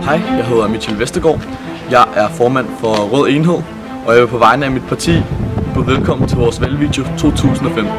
Hej, jeg hedder Michael Vestergaard. Jeg er formand for Rød Enhed, og jeg vil på vegne af mit parti byde velkommen til vores valgvideo 2015.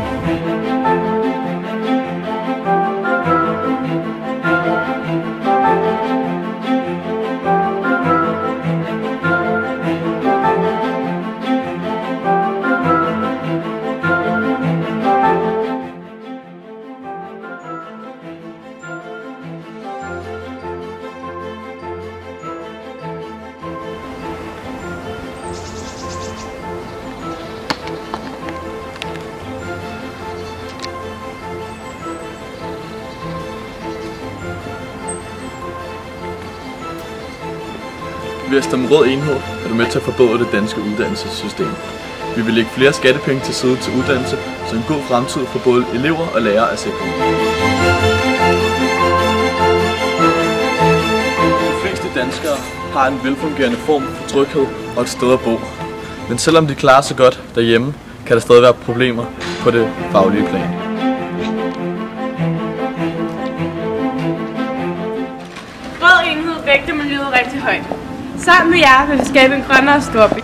Ved at stemme Rød Enhed er du med til at forbedre det danske uddannelsessystem. Vi vil lægge flere skattepenge til side til uddannelse, så en god fremtid for både elever og lærere er sikret. De fleste danskere har en velfungerende form for tryghed og et sted at bo. Men selvom de klarer sig godt derhjemme, kan der stadig være problemer på det faglige plan. Rød Enhed vægter miljøet rigtig højt. Sammen med jer vil vi skabe en grønnere storby.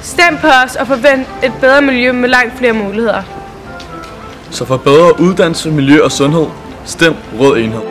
Stem på os og forvent et bedre miljø med langt flere muligheder. Så for bedre uddannelse, miljø og sundhed, stem Rød Enhed.